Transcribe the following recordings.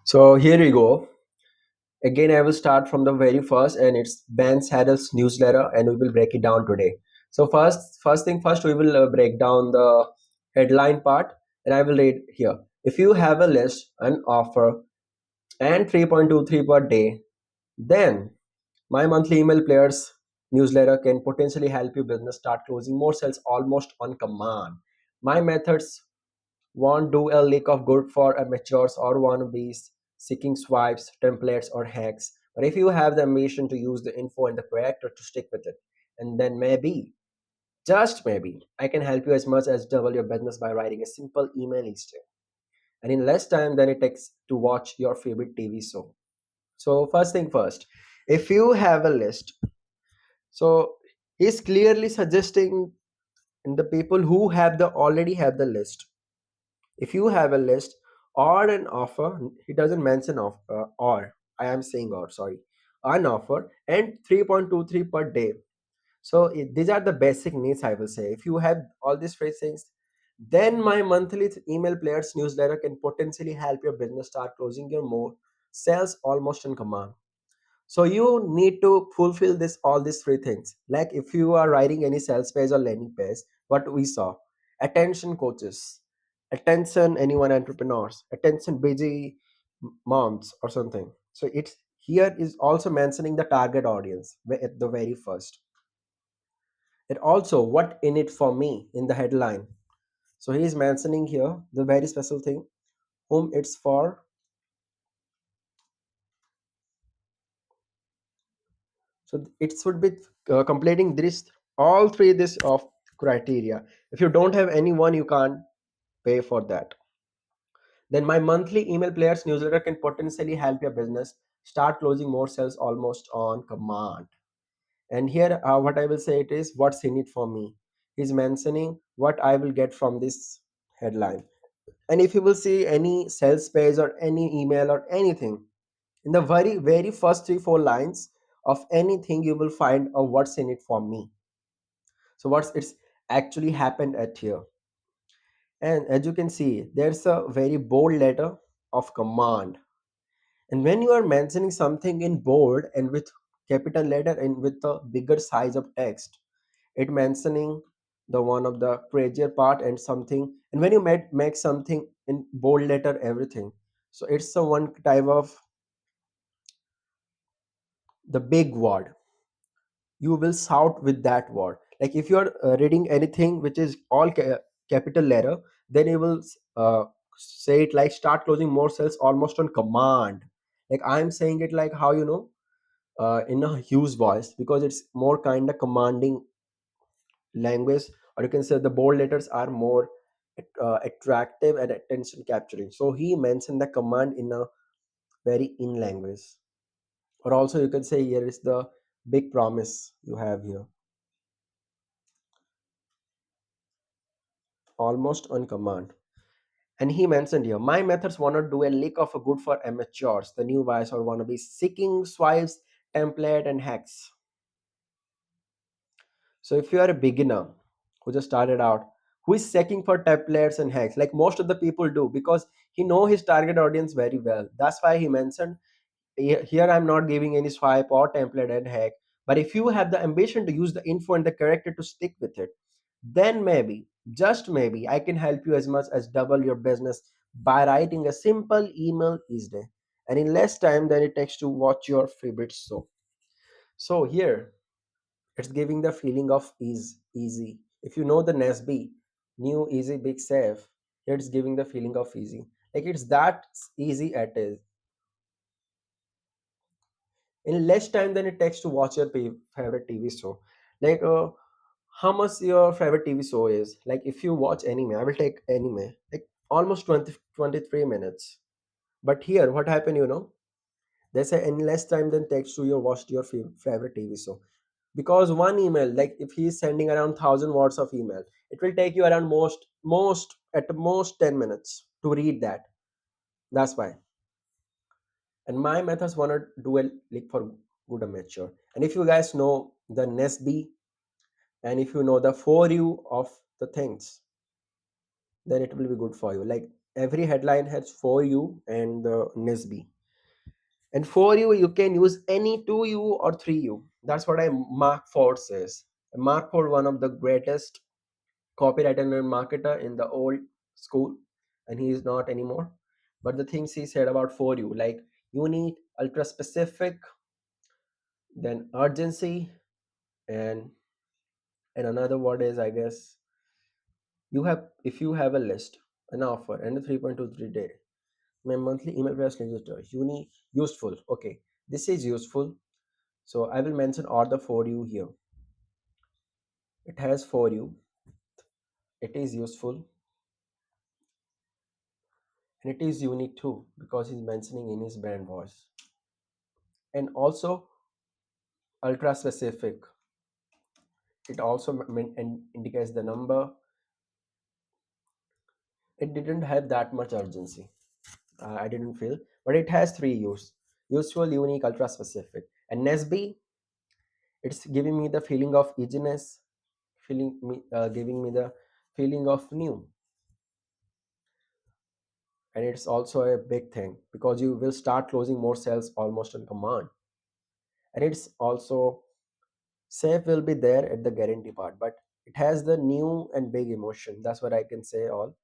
So here we go. Again, I will start from the very first, and it's Ben Saddle's newsletter, and we will break it down today. So first thing first, we will break down the headline part, and I will read here. If you have a list, an offer, and 3.23 per day, then my monthly email players newsletter can potentially help your business start closing more sales almost on command. My methods won't do a lick of good for amateurs or wannabes seeking swipes, templates, or hacks. But if you have the ambition to use the info and the character to stick with it, and then maybe, just maybe, I can help you as much as double your business by writing a simple email each day. And in less time than it takes to watch your favorite TV show. So, first thing first, if you have a list, so he's clearly suggesting in the people who have the already have the list. If you have a list or an offer, he doesn't mention of or I am saying or sorry, an offer and 3.23 per day. So these are the basic needs, I will say. If you have all these three things, then my monthly email players newsletter can potentially help your business start closing your more sales almost on command. So you need to fulfill this all these three things. Like if you are writing any sales page or landing page, what we saw, attention coaches, attention anyone entrepreneurs, attention busy moms or something. So it's here is also mentioning the target audience at the very first. And also what in it for me in the headline. So he is mentioning here the very special thing, whom it's for. So it should be completing this all three this of criteria. If you don't have anyone, you can't pay for that. Then my monthly email players newsletter can potentially help your business start closing more sales almost on command. And here, what I will say it is what's in it for me. He's mentioning what I will get from this headline. And if you will see any sales page or any email or anything, in the very first 3 4 lines of anything you will find a what's in it for me. So what's it's actually happened at here. And as you can see, there's a very bold letter of command. And when you are mentioning something in bold and with capital letter and with a bigger size of text, it mentioning the one of the crazier part and something. And when you make something in bold letter everything, so it's a one type of the big word. You will shout with that word. Like if you are reading anything which is all capital letter, then you will say it like start closing more sales almost on command. Like I'm saying it like how in a huge voice, because it's more kind of commanding language, or you can say the bold letters are more attractive and attention capturing. So he mentioned the command in a very in language. Or also you can say here is the big promise you have here, almost on command. And he mentioned here, my methods want to do a lick of a good for amateurs, the new wise or wanna be seeking swipes, template and hacks. So if you are a beginner who just started out, who is checking for templates and hacks, like most of the people do, because he know his target audience very well. That's why he mentioned here I'm not giving any swipe or template and hack. But if you have the ambition to use the info and the character to stick with it, then maybe, just maybe, I can help you as much as double your business by writing a simple email each day and in less time than it takes to watch your favorite show. So here it's giving the feeling of easy. If you know the Nesby, new, easy, big, safe, here it's giving the feeling of easy. Like it's that easy it is. In less time than it takes to watch your favorite TV show. Like how much your favorite TV show is. Like if you watch anime, I will take anime. Like almost 23 minutes. But here, what happened, they say in less time than takes to your watch your favorite TV show. Because one email, like if he is sending around 1,000 words of email, it will take you around most at most 10 minutes to read that. That's why. And my methods want to do a like for good amateur. And if you guys know the Nesby and if you know the for you of the things, then it will be good for you. Like Every headline has for you and the Nisby. And for you can use any two you or three you. That's what I Mark Ford says. Mark Ford, one of the greatest copywriter and marketer in the old school, and he is not anymore. But the things he said about for you, like unique, ultra specific, then urgency, and another word is, I guess, you have if you have a list, an offer, and a 3.23 day. My monthly email press newsletter, unique, useful. Okay, this is useful. So I will mention all the for you here. It has for you, it is useful, and it is unique too because he's mentioning in his brand voice. And also ultra specific. It also indicates the number. It didn't have that much urgency. I didn't feel, but it has three use: useful, unique, ultra specific. And Nesby, it's giving me the feeling of easiness, giving me the feeling of new. And it's also a big thing because you will start closing more sales almost on command. And it's also safe will be there at the guarantee part, but it has the new and big emotion. That's what I can say all.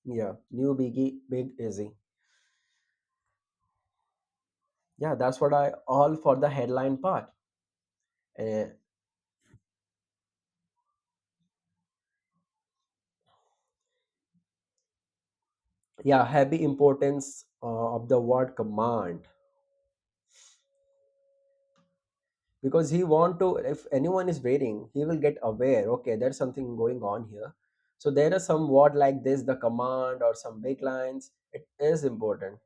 Yeah, new biggie, big easy. Yeah, that's what I all for the headline part. Uh, yeah, heavy importance of the word command, because he want to, if anyone is waiting he will get aware, okay, there's something going on here. So there are some word like this, the command or some big lines, it is important.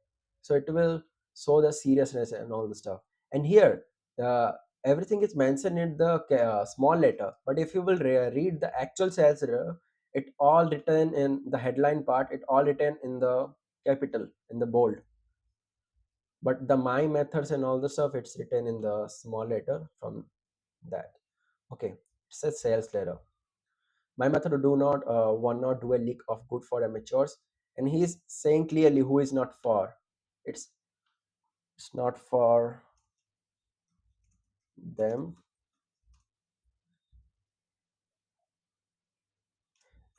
So it will show the seriousness and all the stuff. And here the everything is mentioned in the small letter, but if you will read the actual sales letter, it all written in the headline part, it all written in the capital, in the bold. But the my methods and all the stuff, it's written in the small letter from that. Okay, it says sales letter. My method do not one not do a leak of good for amateurs, and he is saying clearly who is not for. It's it's not for them,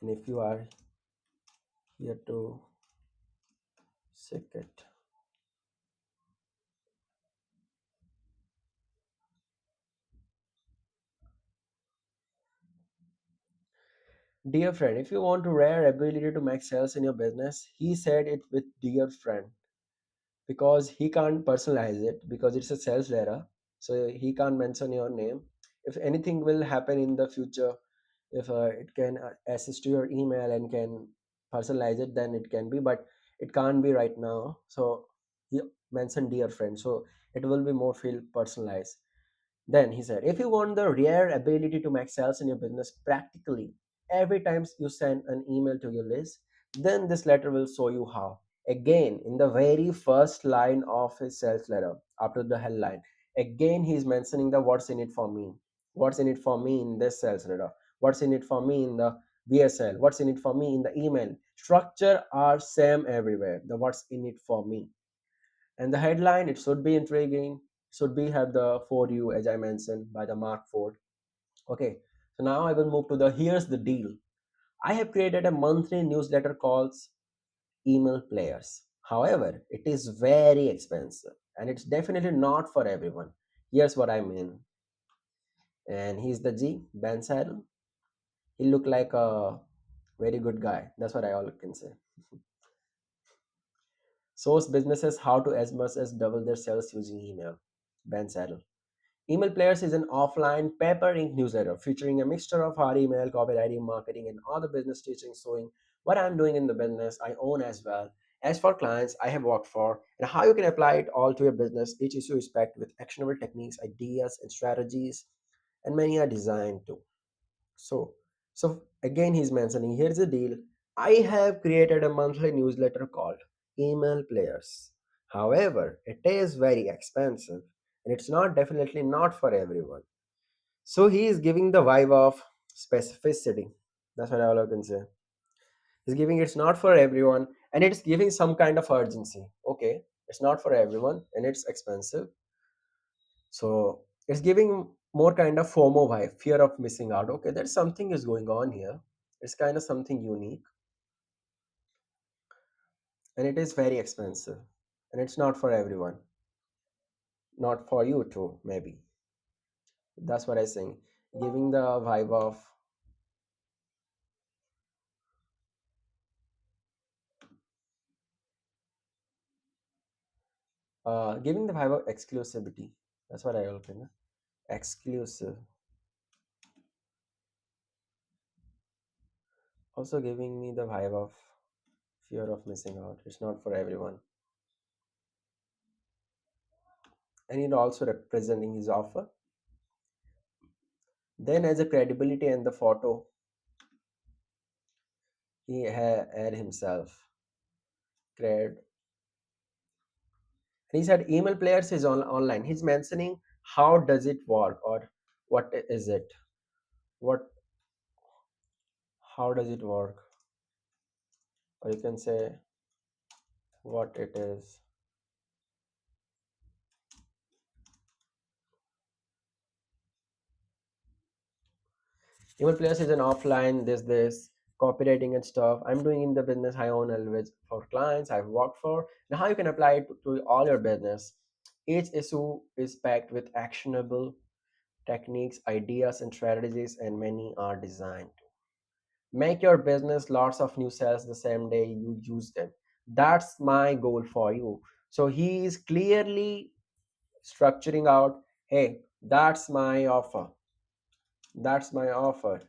and if you are here to seek it. Dear friend, if you want to rare ability to make sales in your business, he said it with dear friend, because he can't personalize it because it's a sales letter, so he can't mention your name. If anything will happen in the future, if it can assist to your email and can personalize it, then it can be, but it can't be right now. So he mentioned dear friend, so it will be more feel personalized. Then he said, if you want the rare ability to make sales in your business practically every time you send an email to your list, then this letter will show you how. Again, in the very first line of his sales letter, after the headline, again he's mentioning the what's in it for me. What's in it for me in this sales letter? What's in it for me in the BSL? What's in it for me in the email? Structure are same everywhere. The what's in it for me. And the headline, it should be intriguing, should be have the for you, as I mentioned by the Mark Ford. Okay, so now I will move to the here's the deal. I have created a monthly newsletter called Email Players. However, it is very expensive and it's definitely not for everyone. Here's what I mean. And he's the G, Ben Saddle. He looked like a very good guy. That's what I all can say. Shows businesses how to as much as double their sales using email. Ben Saddle. Email Players is an offline paper ink newsletter featuring a mixture of hard email, copywriting, marketing, and other business teachings showing what I'm doing in the business I own as well as for clients I have worked for, and how you can apply it all to your business. Each issue is packed with actionable techniques, ideas, and strategies, and many are designed to. So, so again, he's mentioning here's the deal. I have created a monthly newsletter called Email Players. However, it is very expensive and it's not definitely not for everyone. So he is giving the vibe of specificity. That's what all I can say. He's giving it's not for everyone, and it's giving some kind of urgency. Okay, it's not for everyone and it's expensive, so it's giving more kind of FOMO vibe, fear of missing out. Okay, there's something is going on here. It's kind of something unique, and it is very expensive, and it's not for everyone, not for you too, maybe. That's what I think, giving the vibe of giving the vibe of exclusivity. That's what I will think. Exclusive, also giving me the vibe of fear of missing out. It's not for everyone, and it also representing his offer. Then, as a credibility and the photo, he had himself created. And he said email players is online. He's mentioning how does it work, or what is it, what, how does it work, or you can say what it is. Email players is an offline this copywriting and stuff I'm doing in the business I own always for clients I've worked for. Now how you can apply it to all your business. Each issue is packed with actionable techniques, ideas, and strategies, and many are designed to make your business lots of new sales the same day you use them. That's my goal for you. So he is clearly structuring out, hey, that's my offer. That's my offer.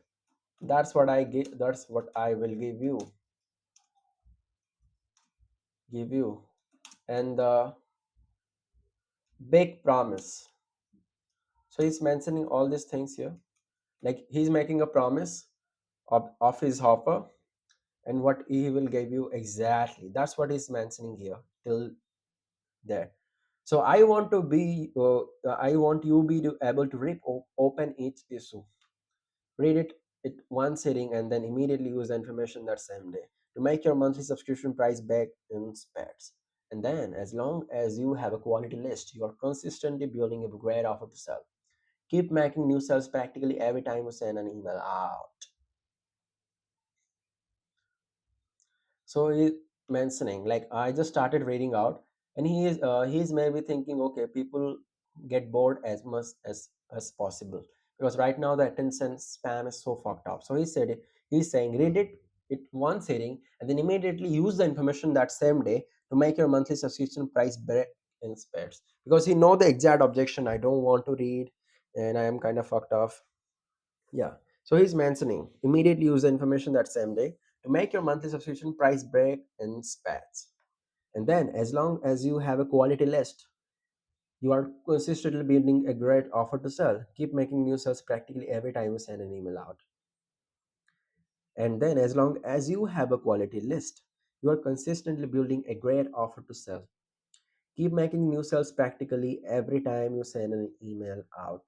That's what I give. That's what I will give you. And the big promise. So he's mentioning all these things here. Like he's making a promise of his offer and what he will give you exactly. That's what he's mentioning here till there. So I want you be able to open each issue, read it one sitting, and then immediately use the information that same day to make your monthly subscription price back in spats. And then, as long as you have a quality list, you are consistently building a great offer to sell. Keep making new sales practically every time you send an email out. So he mentioning, like, I just started reading out, and he's maybe thinking, okay, people get bored as much as possible, because right now the attention span is so fucked up. So he's saying read it one sitting and then immediately use the information that same day to make your monthly subscription price break in spares, because he know the exact objection, I don't want to read and I am kind of fucked off. Yeah. So he's mentioning immediately use the information that same day to make your monthly subscription price break in spats. And then, as long as you have a quality list, you are consistently building a great offer to sell. Keep making new sales practically every time you send an email out. And then, as long as you have a quality list, you are consistently building a great offer to sell. Keep making new sales practically every time you send an email out.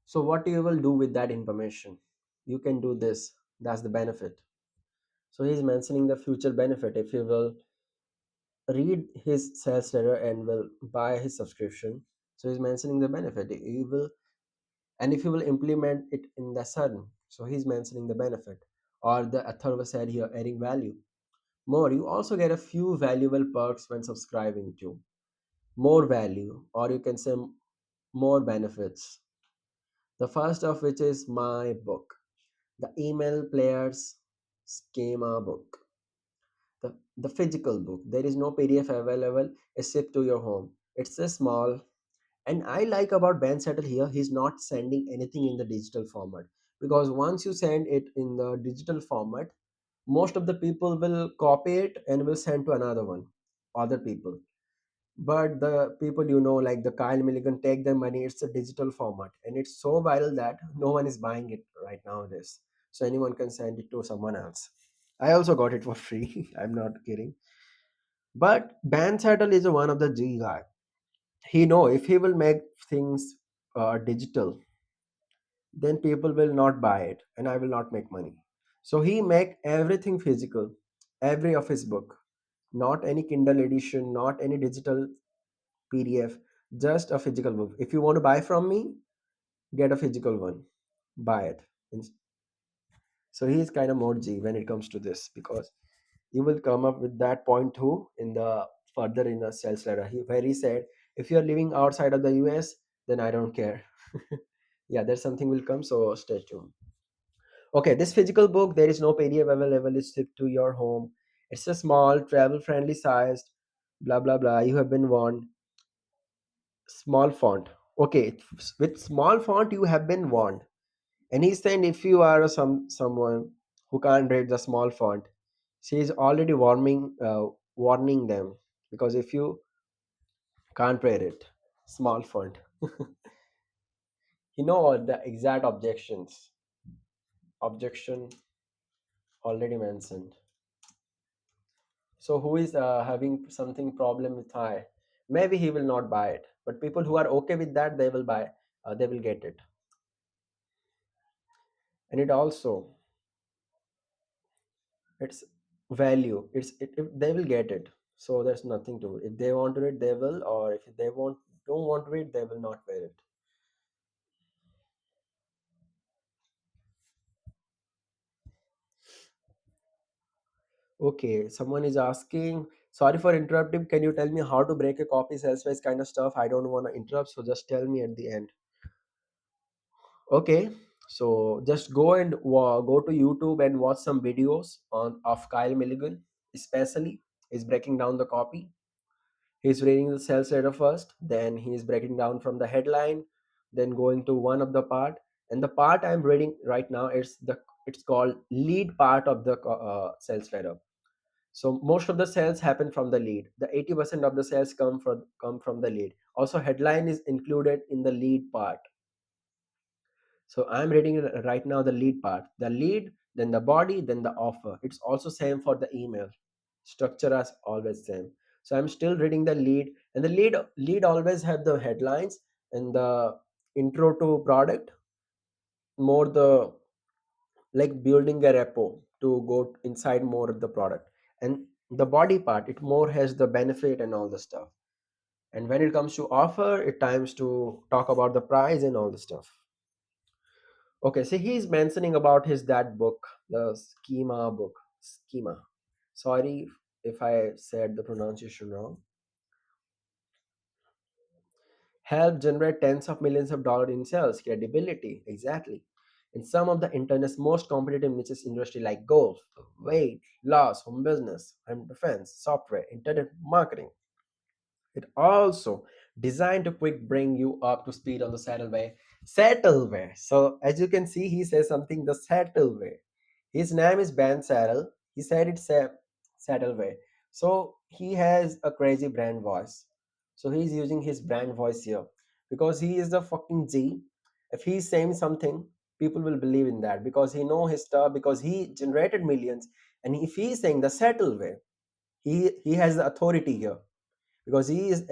So, what you will do with that information? You can do this. That's the benefit. So, he's mentioning the future benefit. If you will read his sales letter and will buy his subscription, so he's mentioning the benefit. You will, and if you will implement it in the sudden, so he's mentioning the benefit. Or the author said here, adding value. More, you also get a few valuable perks when subscribing to more value, or you can say more benefits. The first of which is my book, the email players schema book, the physical book. There is no PDF available, it's shipped to your home. It's a small, and I like about Ben Settle here, he's not sending anything in the digital format, because once you send it in the digital format, most of the people will copy it and will send to another one, other people. But the people, like the Kyle Milligan, take their money. It's a digital format, and it's so viral that no one is buying it right nowadays. So anyone can send it to someone else. I also got it for free. I'm not kidding. But Ben Settle is one of the G guy. He know if he will make things digital, then people will not buy it and I will not make money. So he make everything physical, every of his book, not any Kindle edition, not any digital PDF, just a physical book. If you want to buy from me, get a physical one, buy it. And so he is kind of more G when it comes to this, because you will come up with that point too in the further in the sales letter. Where he said, if you're living outside of the US, then I don't care. Yeah, there's something will come, so stay tuned. Okay, this physical book, there is no PDF available. It's shipped to your home. It's a small, travel-friendly sized, blah blah blah. You have been warned. Small font. Okay, with small font you have been warned. And he's saying if you are someone who can't read the small font, she is already warning them, because if you can't read it, small font, you know the exact objection already mentioned. So who is having something problem with high, maybe he will not buy it, but people who are okay with that, they will buy, they will get it. And it also, it's value, they will get it. So there's nothing to it. If they want to read, they will, or if they don't want to read, they will not wear it. Okay, someone is asking, sorry for interrupting, can you tell me how to break a copy sales kind of stuff? I don't want to interrupt, so just tell me at the end. Okay, so just go and go to YouTube and watch some videos on of Kyle Milligan, especially is breaking down the copy. He's reading the sales letter first, then he's breaking down from the headline, then going to one of the part. And the part I'm reading right now is it's called lead part of the sales letter. So most of the sales happen from the lead. The 80% of the sales come from the lead. Also, headline is included in the lead part. So I'm reading right now the lead part. The lead, then the body, then the offer. It's also same for the email. Structure as always same. So I'm still reading the lead, and the lead always have the headlines and the intro to product, more the like building a repo to go inside more of the product, and the body part it more has the benefit and all the stuff. And when it comes to offer, it times to talk about the price and all the stuff. Okay, so he's mentioning about his that book, the schema book. Schema. Sorry if I said the pronunciation wrong. Help generate tens of millions of dollars in sales, credibility, exactly. In some of the internet's most competitive niches industry like golf, weight, loss, home business, home defense, software, internet marketing. It also designed to quick bring you up to speed on the settle way. Settle way. So as you can see, he says something the settle way. His name is Ben Saddle. He said it's a Saddle way. So he has a crazy brand voice. So he's using his brand voice here because he is the fucking G. If he's saying something, people will believe in that because he know his stuff, because he generated millions. And if he's saying the settle way, he has the authority here because he is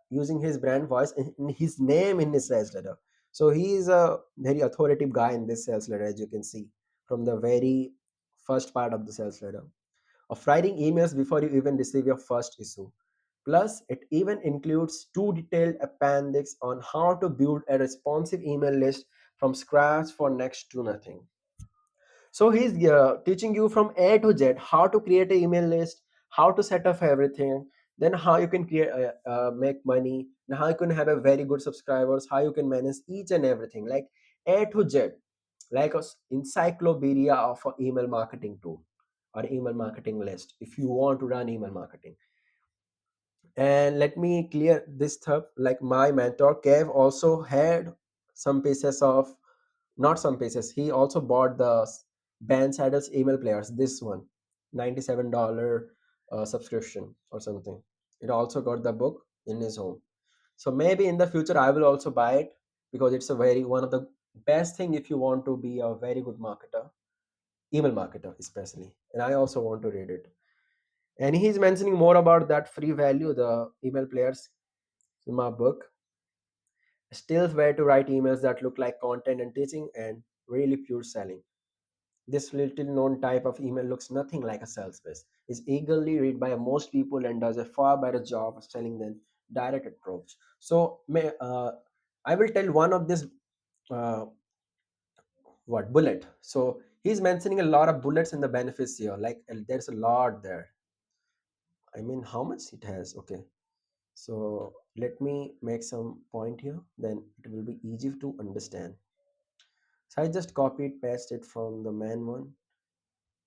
using his brand voice in his name in his sales letter. So he is a very authoritative guy in this sales letter, as you can see from the very first part of the sales letter of writing emails before you even receive your first issue. Plus, it even includes two detailed appendix on how to build a responsive email list from scratch for next to nothing. So he's teaching you from A to Z how to create an email list, how to set up everything, then how you can create, make money, and how you can have a very good subscribers, how you can manage each and everything, like A to Z, like a encyclopedia of an email marketing tool or email marketing list if you want to run email marketing. And let me clear this stuff. Like my mentor Kev also had some pieces of, not some pieces. He also bought the Ben Saddle's email players. This one, $97 subscription or something. It also got the book in his home. So maybe in the future I will also buy it because it's a very one of the best thing if you want to be a very good marketer, email marketer especially. And I also want to read it. And he's mentioning more about that free value, the email players in my book. Still way to write emails that look like content and teaching and really pure selling. This little known type of email looks nothing like a sales pitch, is eagerly read by most people and does a far better job of selling than direct approach. So I will tell one of this uh, what bullet. So he's mentioning a lot of bullets in the benefits here. Like there's a lot there. I mean, how much it has? Okay. So let me make some point here. Then it will be easy to understand. So I just copied, paste it from the main one,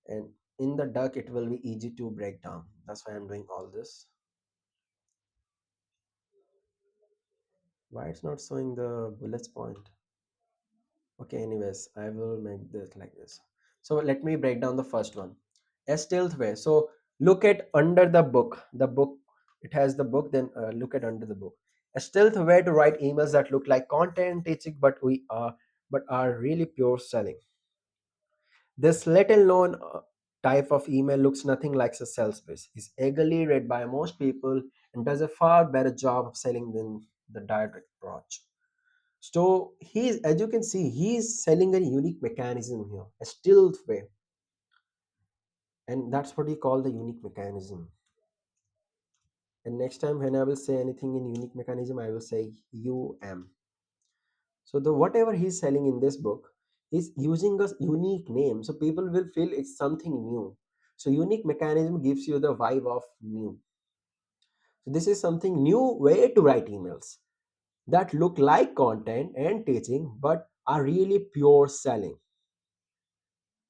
and in the duck it will be easy to break down. That's why I'm doing all this. Why it's not showing the bullets point? Okay, anyways, I will make this like this. So let me break down the first one. A stealth way. So look at under the book, it has the book. Then look at under the book. A stealth way to write emails that look like content teaching but are really pure selling. This little known type of email looks nothing like a sales pitch. Is eagerly read by most people and does a far better job of selling than the direct approach. So he's, as you can see, he's selling a unique mechanism here, a stealth way, and that's what he call the unique mechanism. And next time when I will say anything in unique mechanism, I will say UM. So the whatever he's selling in this book, he's using a unique name, so people will feel it's something new. So unique mechanism gives you the vibe of new. So this is something new way to write emails that look like content and teaching, but are really pure selling,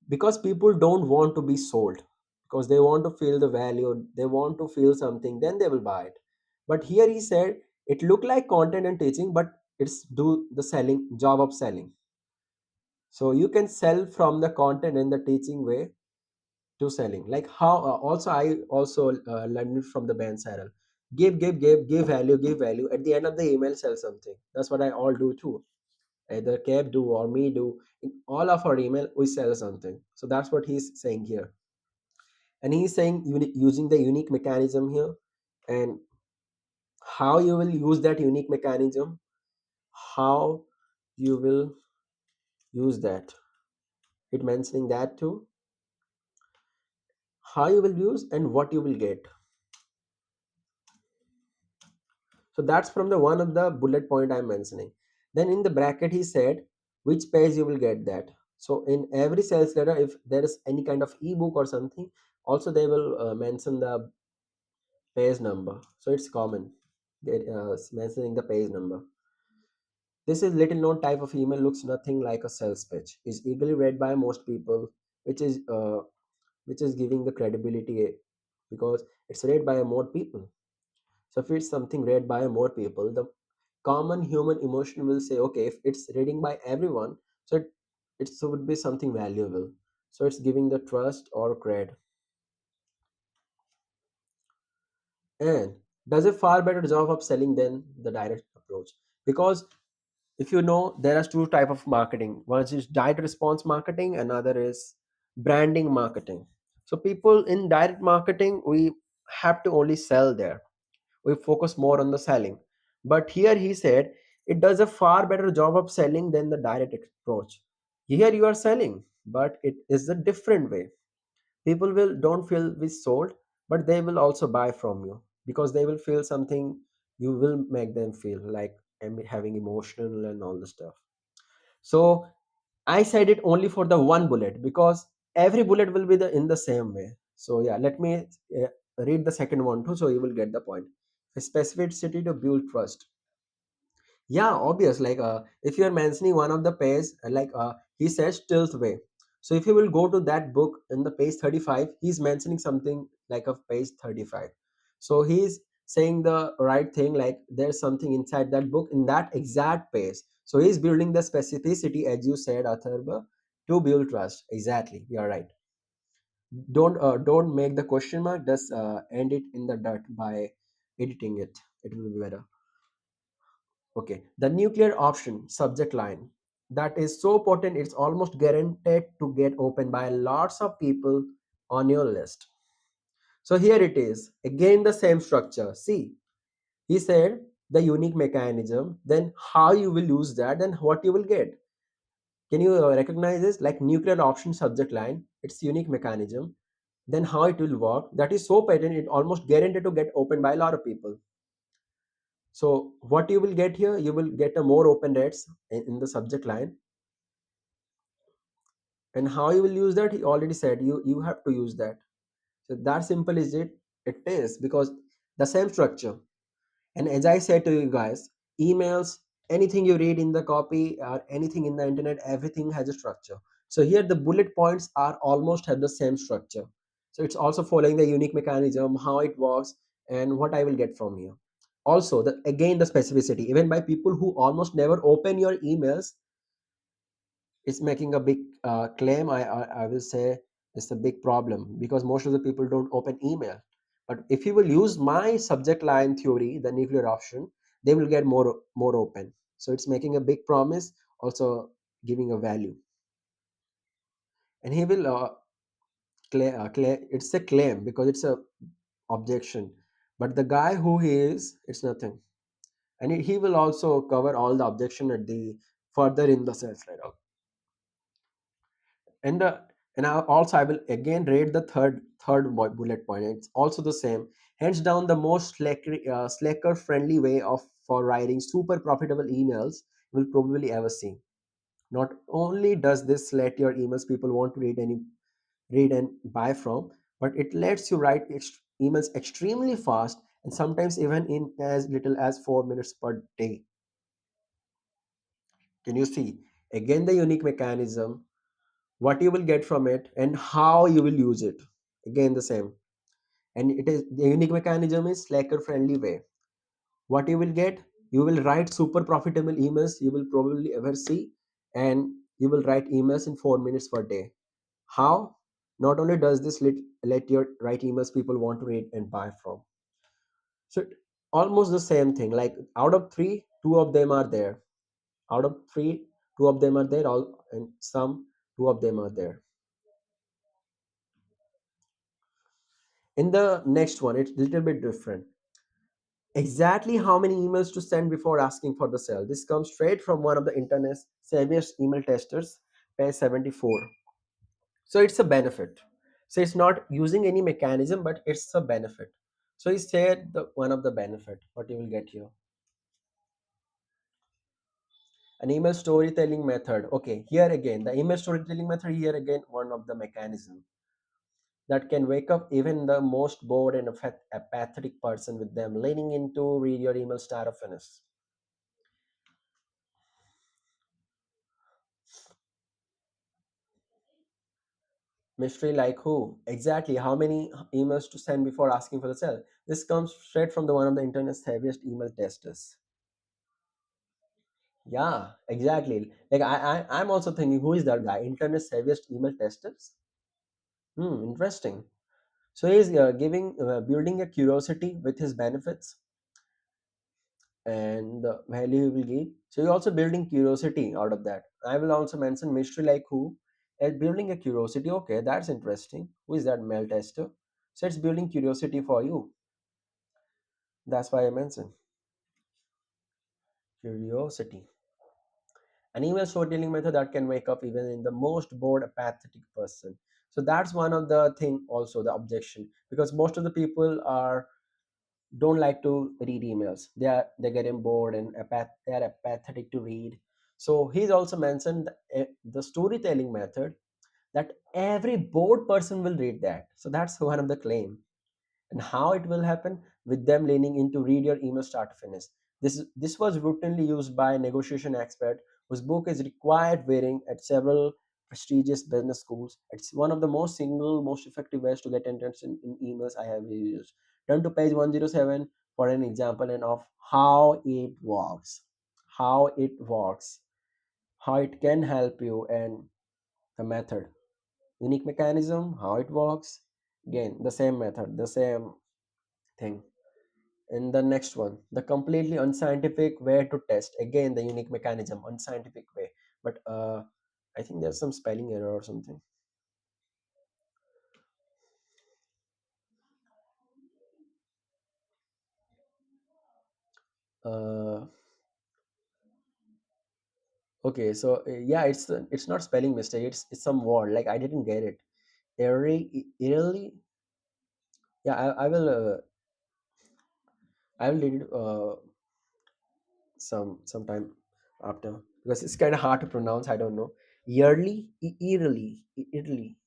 because people don't want to be sold, because they want to feel the value, they want to feel something, then they will buy it. But here he said it look like content and teaching, but it's do the selling job of selling. So you can sell from the content and the teaching way to selling, like how also I also learned it from the band Cyril. Give value, give value at the end of the email, sell something. That's what I all do too. Either Kev do or me do. In all of our email we sell something. So that's what he's saying here. And he's saying using the unique mechanism here, and how you will use that unique mechanism, how you will use that, it mentioning that too, how you will use and what you will get. So that's from the one of the bullet point I'm mentioning. Then in the bracket he said which page you will get that. So in every sales letter, if there is any kind of ebook or something, also they will mention the page number. So it's common mentioning the page number. This is little known type of email looks nothing like a sales pitch. Is eagerly read by most people, which is giving the credibility because it's read by more people. So if it's something read by more people, the common human emotion will say, okay, if it's reading by everyone, so it would be something valuable. So it's giving the trust or cred, and does a far better job of selling than the direct approach. Because if you know, there are two type of marketing. One is direct response marketing, another is branding marketing. So people in direct marketing, we have to only sell there, we focus more on the selling. But here he said it does a far better job of selling than the direct approach. Here you are selling, but it is a different way. People will don't feel be sold, but they will also buy from you, because they will feel something. You will make them feel like having emotional and all the stuff. So I said it only for the one bullet, because every bullet will be the in the same way. So yeah, let me uh, read the second one too, so you will get the point. Specificity to build trust. Yeah, obvious. Like if you are mentioning one of the page, he says stealth way. So if you will go to that book in the page 35, he's mentioning something like of page 35. So he's saying the right thing, like there's something inside that book in that exact page. So he's building the specificity, as you said, Atharva, to build trust. Exactly, you're right. Don't make the question mark. Just end it in the dot by editing it. It will be better. Okay, the nuclear option subject line, that is so potent it's almost guaranteed to get opened by lots of people on your list. So here it is again, the same structure. See, he said the unique mechanism, then how you will use that, then what you will get. Can you recognize this? Like nuclear option subject line, its unique mechanism, then how it will work. That is so patent, it almost guaranteed to get opened by a lot of people. So what you will get here, you will get a more open rates in the subject line. And how you will use that, he already said you have to use that. So that simple is it. It is because the same structure. And as I said to you guys, emails, anything you read in the copy or anything in the internet, everything has a structure. So here the bullet points are almost have the same structure. So it's also following the unique mechanism, how it works, and what I will get from here. Also, the again the specificity, even by people who almost never open your emails, it's making a big claim. I will say it's a big problem because most of the people don't open email. But if you will use my subject line theory, the nuclear option, they will get more open. So it's making a big promise, also giving a value. And he will it's a claim because it's a objection. But the guy who he is, it's nothing. And he will also cover all the objection at the further in the sales letter. And also I will again rate the third bullet point. It's also the same. Hands down, the most slacker friendly way of for writing super profitable emails you will probably ever see. Not only does this let your emails people want to read and buy from, but it lets you write emails extremely fast and sometimes even in as little as 4 minutes per day. Can you see again the unique mechanism, what you will get from it and how you will use it? Again the same. And it is the unique mechanism is slacker friendly way. What you will get, you will write super profitable emails you will probably ever see, and you will write emails in 4 minutes per day. How? Not only does this let your write emails people want to read and buy from. So almost the same thing, like out of three, two of them are there. Out of three, two of them are there, all and some two of them are there. In the next one, it's a little bit different. Exactly how many emails to send before asking for the sale. This comes straight from one of the internet's savviest email testers, page 74. So it's a benefit. So it's not using any mechanism, but it's a benefit. So he said the one of the benefit, what you will get here. An email storytelling method. Okay, here again, the email storytelling method, here again, one of the mechanism that can wake up even the most bored and apathetic person with them leaning into read your email start of finish. Mystery like who? Exactly. How many emails to send before asking for the sale? This comes straight from the one of the internet's heaviest email testers. Yeah, exactly. Like I'm also thinking, who is that guy? Internet's heaviest email testers. Interesting. So he's building a curiosity with his benefits and the value he will give. So you're also building curiosity out of that. I will also mention mystery like who as building a curiosity. Okay, that's interesting. Who is that mail tester? So it's building curiosity for you. That's why I mentioned curiosity. An email storytelling method that can wake up even in the most bored, apathetic person. So that's one of the thing also the objection because most of the people are don't like to read emails. They're getting bored and they're apathetic to read. So he's also mentioned the storytelling method that every bored person will read that. So that's one of the claim. And how it will happen with them leaning into read your email start to finish. This was routinely used by a negotiation expert whose book is required wearing at several prestigious business schools. It's one of the most effective ways to get attention in emails I have used. Turn to page 107 for an example and of how it works. How it works. How it can help you and the method. Unique mechanism, how it works. Again, the same method, the same thing. In the next one, the completely unscientific way to test. Again, the unique mechanism, unscientific way. But I think there's some spelling error or something. Uh, okay, so yeah, it's not spelling mistake. It's some word like I didn't get it. Eerily. Yeah, I will read it sometime after because it's kind of hard to pronounce. I don't know. Eerily,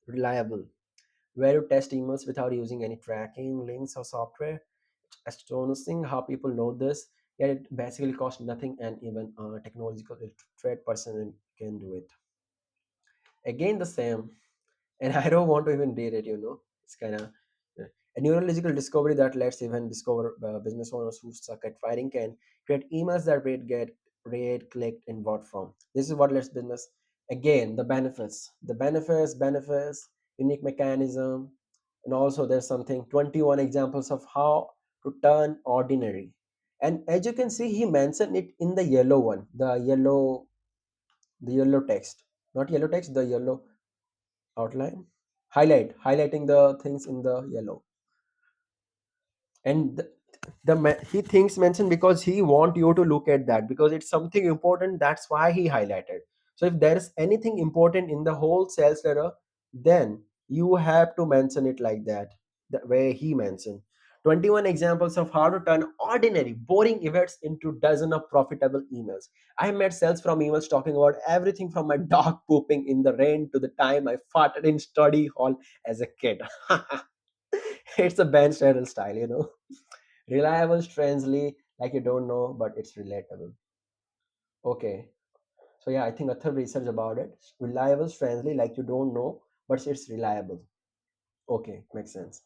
reliable. Where you test emails without using any tracking links or software. Astonishing how people know this. Yet it basically costs nothing, and even a technological illiterate person can do it. Again, the same. And I don't want to even read it. It's kind of a neurological discovery that lets even discover business owners who suck at firing can create emails that get read, clicked, and bought from. This is what lets business. Again, the benefits, unique mechanism, and also there's something 21 examples of how to turn ordinary. And as you can see, he mentioned it in the yellow one, the yellow text, not yellow text, the yellow outline, highlighting the things in the yellow. And he thinks mentioned because he want you to look at that because it's something important. That's why he highlighted. So if there is anything important in the whole sales letter, then you have to mention it like that, the way he mentioned. 21 examples of how to turn ordinary boring events into dozen of profitable emails. I met sales from emails talking about everything from my dog pooping in the rain to the time I farted in study hall as a kid. It's a Ben Steadle style. Reliable, strangely, like you don't know, but it's relatable. Okay. So yeah, I think a third research about it. Reliable, strangely, like you don't know, but it's reliable. Okay, makes sense.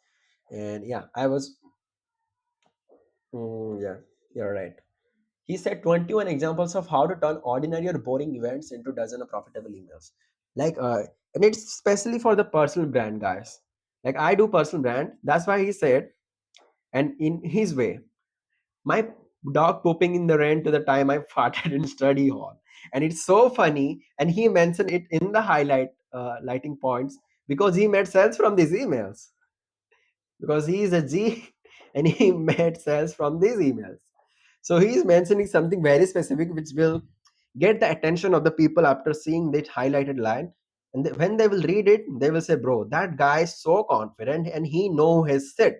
And yeah, yeah, you're right. He said 21 examples of how to turn ordinary or boring events into dozen of profitable emails. Like, and it's especially for the personal brand guys. Like I do personal brand. That's why he said, and in his way, my dog pooping in the rain to the time I farted in study hall. And it's so funny. And he mentioned it in the lighting points because he made sales from these emails. Because he is a G and he made sales from these emails. So he is mentioning something very specific which will get the attention of the people after seeing that highlighted line. And when they will read it, they will say, bro, that guy is so confident and he know his shit.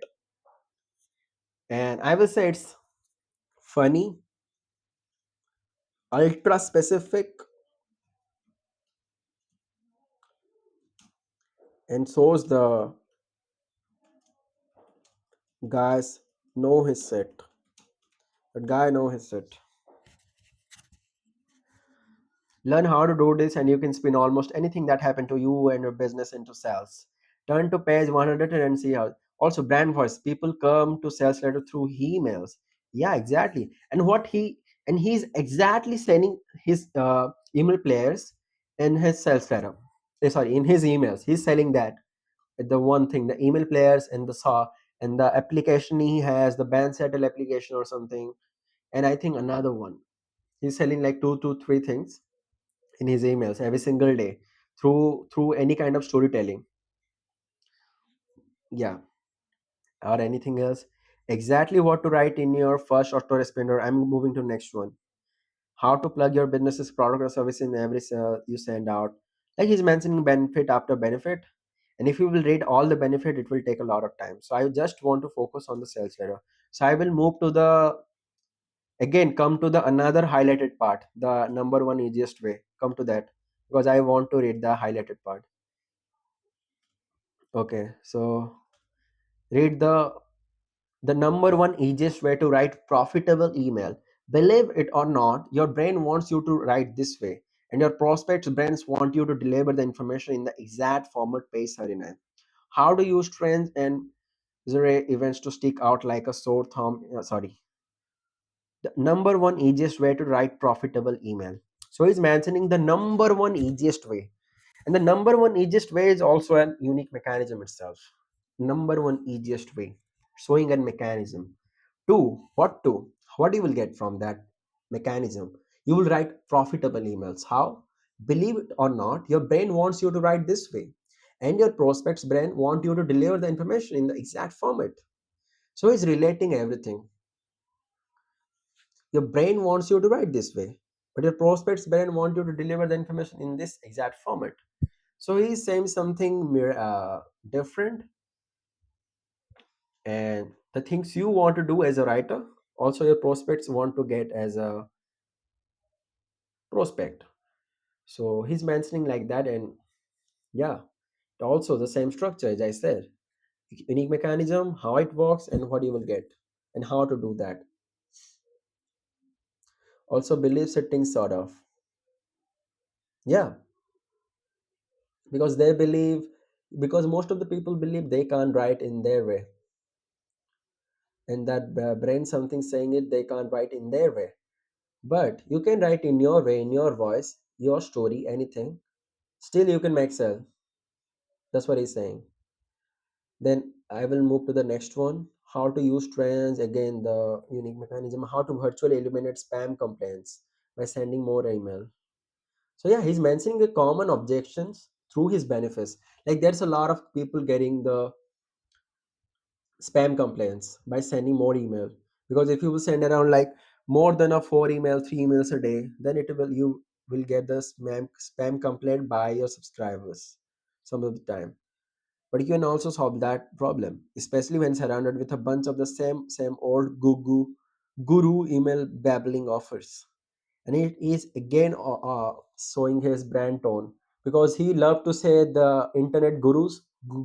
And I will say it's funny, ultra specific, and shows the guys know his set. The guy know his set. Learn how to do this, and you can spin almost anything that happened to you and your business into sales. Turn to page 100 and see how. Also, brand voice. People come to sales letter through emails. Yeah, exactly. And he's exactly sending his email players in his sales letter. Sorry, in his emails. He's selling that the one thing, the email players and the saw and the application he has, the band settle application or something, and I think another one. He's selling like two to three things in his emails every single day through any kind of storytelling. Yeah, or anything else. Exactly what to write in your first autoresponder. I'm moving to next one. How to plug your business's product or service in every you send out. Like he's mentioning benefit after benefit. And if you will read all the benefit, it will take a lot of time. So I just want to focus on the sales letter. So I will move to the again come to the another highlighted part, the number one easiest way. Come to that because I want to read the highlighted part. Okay, so read the number one easiest way to write profitable email. Believe it or not, your brain wants you to write this way, and your prospects' brains want you to deliver the information in the exact format page 39. How to use trends and zero events to stick out like a sore thumb. Sorry, the number one easiest way to write profitable email. So he's mentioning the number one easiest way, and the number one easiest way is also a unique mechanism itself. Number one easiest way, showing a mechanism. Two, what you will get from that mechanism? You will write profitable emails. How? Believe it or not, your brain wants you to write this way, and your prospect's brain want you to deliver the information in the exact format. So he's relating everything. Your brain wants you to write this way, but your prospect's brain wants you to deliver the information in this exact format. So he's saying something different, and the things you want to do as a writer, also your prospects want to get as a prospect. So he's mentioning like that, and yeah, also the same structure as I said, unique mechanism, how it works, and what you will get, and how to do that. Also belief setting sort of, yeah, because they believe, because most of the people believe they can't write in their way, and that brain something saying it they can't write in their way, but you can write in your way, in your voice, your story, anything, still you can make sell. That's what he's saying. Then I will move to the next one, how to use trends, again the unique mechanism, how to virtually eliminate spam complaints by sending more email. So yeah, he's mentioning the common objections through his benefits. Like there's a lot of people getting the spam complaints by sending more email, because if you will send around like more than a four email, three emails a day, then it will, you will get the spam complaint by your subscribers some of the time. But you can also solve that problem, especially when surrounded with a bunch of the same old guru email babbling offers. And it is again showing his brand tone, because he loved to say the internet gurus,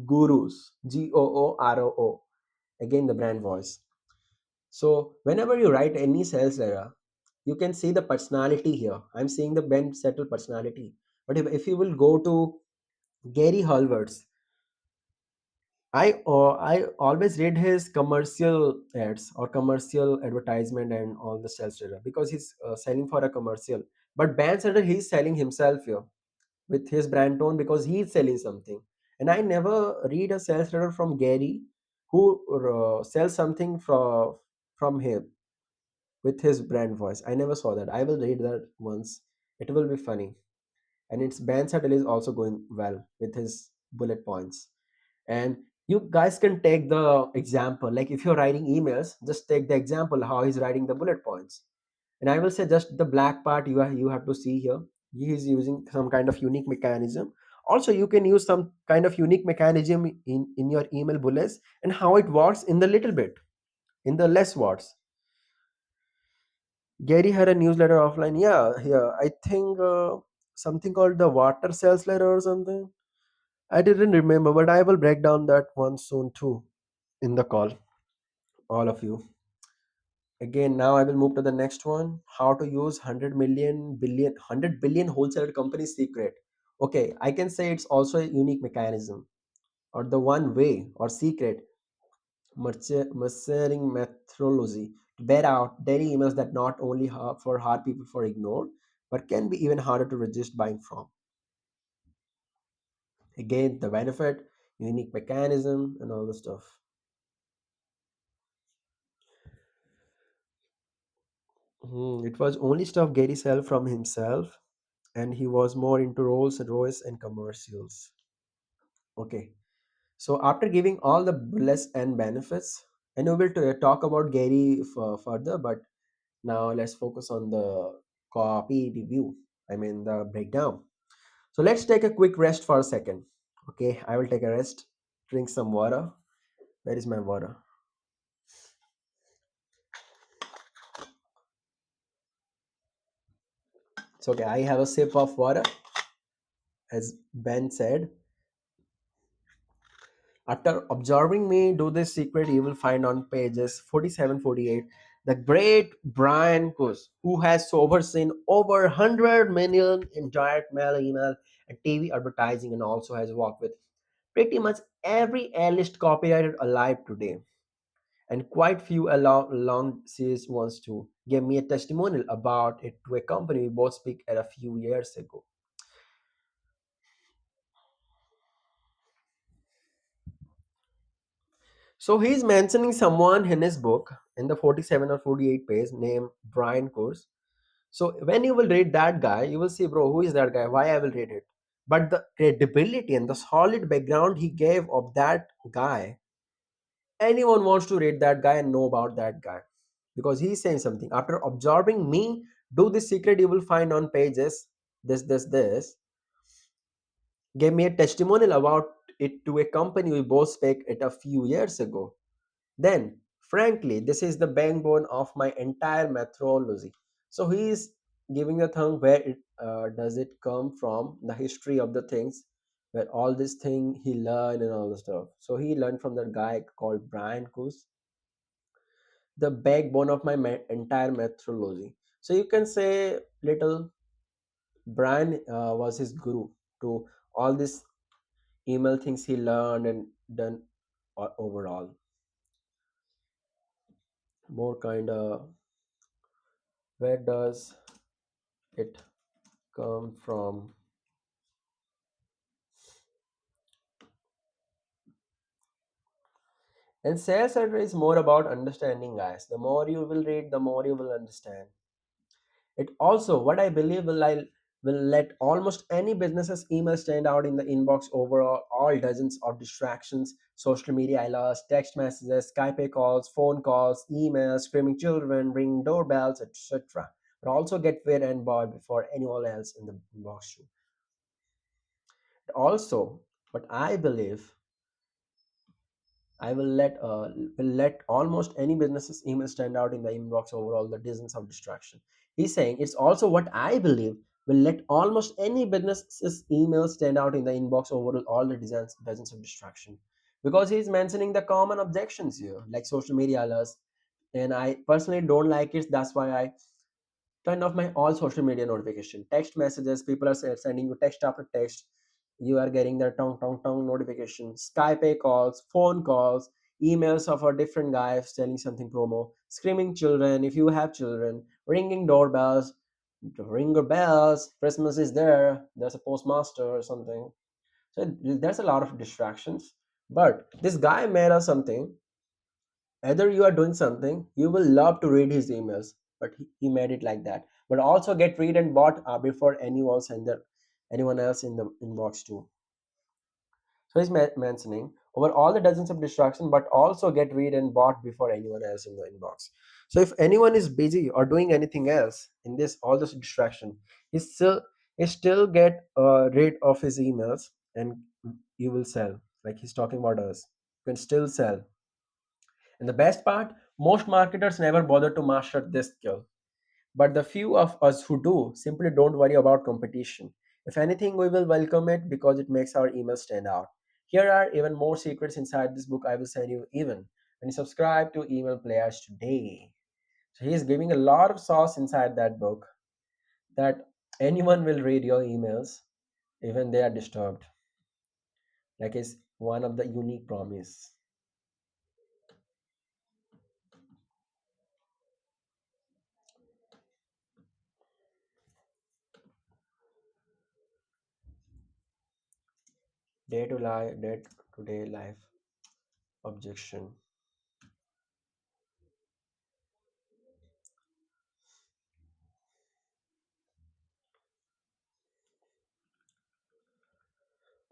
gurus, GOOROO, again the brand voice. So whenever you write any sales letter, you can see the personality here. I'm seeing the Ben Settle personality. But if you will go to Gary Halbert's, I always read his commercial ads or commercial advertisement and all the sales letter, because he's selling for a commercial. But Ben Settle, he's selling himself here with his brand tone, because he's selling something. And I never read a sales letter from Gary who sells something from him with his brand voice. I never saw that. I will read that once. It will be funny. And its band settle is also going well with his bullet points. And you guys can take the example. Like if you're writing emails, just take the example how he's writing the bullet points. And I will say just the black part you have to see here. He is using some kind of unique mechanism. Also, you can use some kind of unique mechanism in your email bullets, and how it works in the little bit, in the less words. Gary had a newsletter offline. Yeah, yeah. I think something called the water sales letter or something. I didn't remember, but I will break down that one soon too in the call. All of you. Again, now I will move to the next one. How to use 100 billion wholesale company secret. Okay, I can say it's also a unique mechanism, or the one way or secret messaging methodology to bear out daily emails that not only for hard people for ignore, but can be even harder to resist buying from. Again, the benefit, unique mechanism, and all the stuff. It was only stuff Gary sell from himself, and he was more into Rolls and Royce and commercials. Okay, so after giving all the bullets and benefits, and we will talk about Gary further, but now let's focus on the copy review. I mean the breakdown. So let's take a quick rest for a second. Okay, I will take a rest, drink some water. Where is my water? It's okay. I have a sip of water, as Ben said. After observing me do this secret, you will find on pages 47, 48, the great Brian Kuss, who has overseen over 100 million in direct mail, email, and TV advertising, and also has worked with pretty much every A-list copywriter alive today. And quite few along series ones too. Gave me a testimonial about it to a company we both speak at a few years ago. So he's mentioning someone in his book in the 47 or 48 page named Brian Course. So when you will read that guy, you will see, bro, who is that guy? Why I will read it? But the credibility and the solid background he gave of that guy, anyone wants to read that guy and know about that guy. because he's saying something. After absorbing me, do this secret you will find on pages, this, gave me a testimonial about it to a company we both spoke at a few years ago. Then, frankly, this is the backbone of my entire methodology. So he is giving the thumb where it does it come from, the history of the things, where all this thing he learned and all the stuff. So he learned from that guy called Brian Coos, the backbone of my entire methodology. So you can say little Brian was his guru to all these email things he learned and done overall. More kind of, where does it come from? And sales center is more about understanding, guys. The more you will read, the more you will understand. It also, what I believe, will let almost any business's email stand out in the inbox overall. All dozens of distractions, social media alerts, text messages, Skype calls, phone calls, emails, screaming children, ringing doorbells, etc. But also get rid and bought before anyone else in the inbox too. Also, what I believe, I will let almost any business's email stand out in the inbox over all the dozens of distraction. He's saying it's also what I believe will let almost any business's email stand out in the inbox over all the dozens of distraction. Because he's mentioning the common objections here, like social media alerts, and I personally don't like it. That's why I turn off my all social media notification. Text messages, people are sending you text after text. You are getting their tong tong tong notification. Skype calls, phone calls, emails of a different guys selling something promo. Screaming children if you have children. Ringing doorbells. Ringer bells. Christmas is there. There's a postmaster or something. So there's a lot of distractions. But this guy made us something. Either you are doing something, you will love to read his emails, but he made it like that. But also get read and bought before anyone else in the inbox too. So he's mentioning over all the dozens of distractions, but also get read and bought before anyone else in the inbox. So if anyone is busy or doing anything else in this all this distraction, he still get rid of his emails and you will sell. Like he's talking about us, you can still sell. And the best part, most marketers never bother to master this skill. But the few of us who do simply don't worry about competition. If anything, we will welcome it because it makes our email stand out. Here are even more secrets inside this book I will send you even when you subscribe to email players today. So he is giving a lot of sauce inside that book that anyone will read your emails even they are disturbed. Like it's one of the unique promise. Day to day life objection.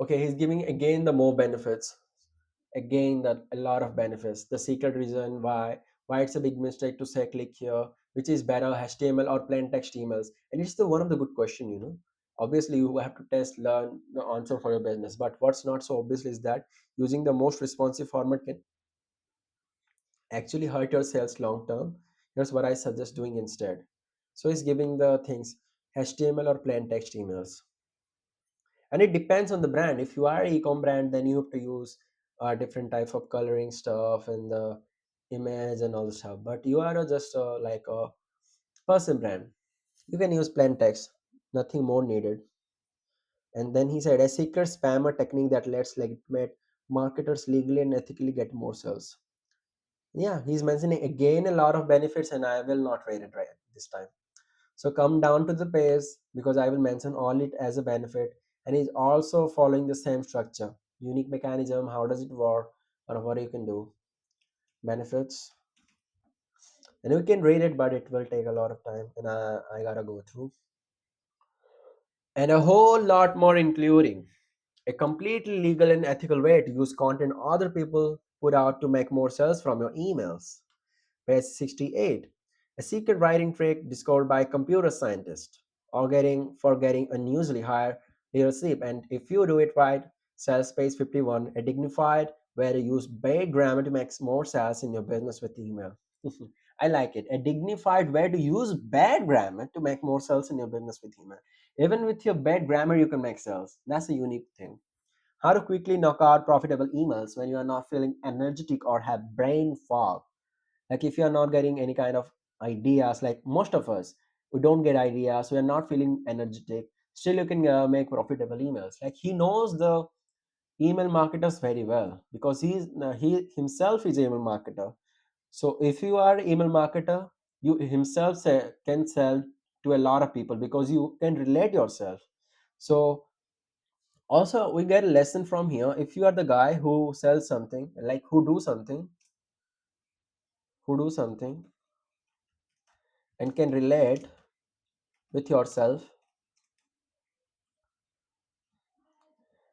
Okay, he's giving again the more benefits. Again, that a lot of benefits. The secret reason why it's a big mistake to say click here, which is better, HTML or plain text emails. And it's the one of the good question, you know. Obviously, you have to test, learn the answer for your business. But what's not so obvious is that using the most responsive format can actually hurt your sales long term. Here's what I suggest doing instead. So he's giving the things HTML or plain text emails, and it depends on the brand. If you are an e-com brand, then you have to use different types of coloring stuff and the image and all the stuff. But you are just like a person brand, you can use plain text, nothing more needed. And then he said a secret spammer technique that lets legitimate marketers legally and ethically get more sales. Yeah, he's mentioning again a lot of benefits, and I will not rate it right this time. So come down to the page because I will mention all it as a benefit, and is also following the same structure. Unique mechanism, how does it work, or what you can do. Benefits. And we can read it, but it will take a lot of time and I gotta go through. And a whole lot more including a completely legal and ethical way to use content other people put out to make more sales from your emails. Page 68. A secret writing trick discovered by computer scientists, or getting for getting unusually higher leadership. And if you do it right, sales space 51, a dignified way to use bad grammar to make more sales in your business with email. I like it. A dignified way to use bad grammar to make more sales in your business with email. Even with your bad grammar, you can make sales. That's a unique thing. How to quickly knock out profitable emails when you are not feeling energetic or have brain fog. Like if you are not getting any kind of ideas, like most of us, we don't get ideas, we are not feeling energetic, still you can make profitable emails. Like he knows the email marketers very well because he himself is an email marketer. So if you are email marketer, you himself can sell to a lot of people because you can relate yourself. So also we get a lesson from here. If you are the guy who sells something, like who do something and can relate with yourself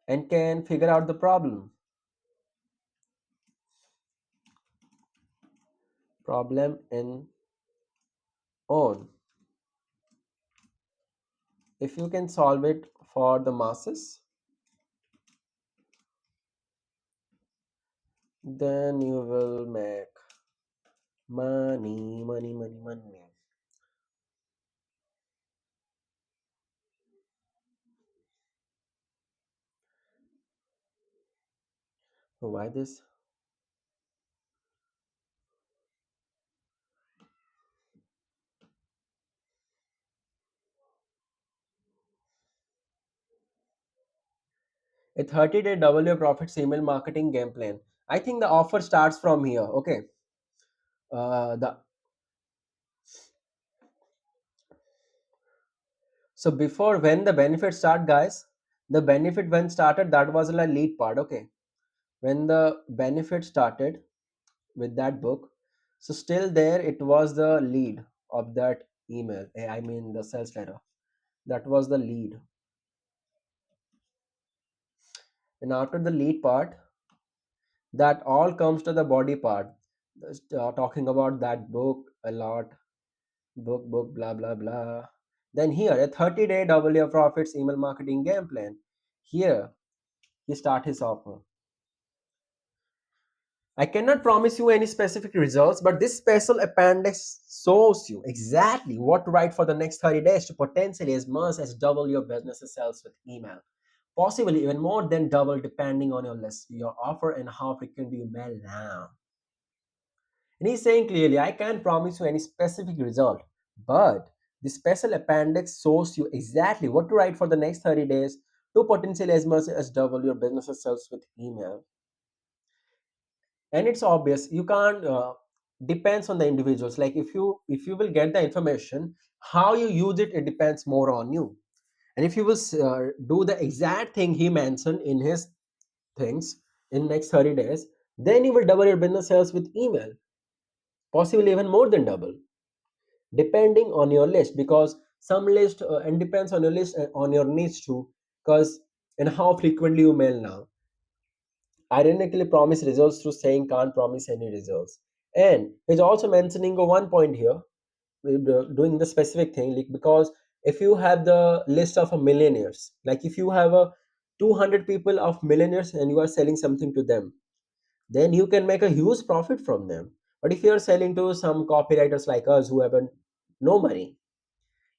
and can figure out the problem in own, if you can solve it for the masses, then you will make money, money, money, money. So why this? A 30-day double your profits email marketing game plan. I think the offer starts from here. Okay. The So before when the benefit start, guys, the benefit when started, that was the lead part. Okay. When the benefit started with that book, so still there it was the lead of that email. I mean the sales letter. That was the lead. And after the lead part, that all comes to the body part. Talking about that book a lot, book, blah blah blah. Then here a 30-day double your profits email marketing game plan. Here he start his offer. I cannot promise you any specific results, but this special appendix shows you exactly what to write for the next 30 days to potentially as much as double your business sales with email. Possibly even more than double depending on your list, your offer, and how frequently you mail now. And he's saying clearly, I can't promise you any specific result, but the special appendix shows you exactly what to write for the next 30 days to potentially as much as double your business sales with email. And it's obvious you can't depends on the individuals. Like if you will get the information, how you use it, it depends more on you. And if you will do the exact thing he mentioned in his things in next 30 days, then you will double your business sales with email, possibly even more than double, depending on your list. Because some list and depends on your list and on your needs too, because and how frequently you mail now. Ironically promise results through saying can't promise any results. And he's also mentioning a one point here with doing the specific thing, like because if you have the list of a millionaires, like if you have a 200 people of millionaires and you are selling something to them, then you can make a huge profit from them. But if you are selling to some copywriters like us who have no money,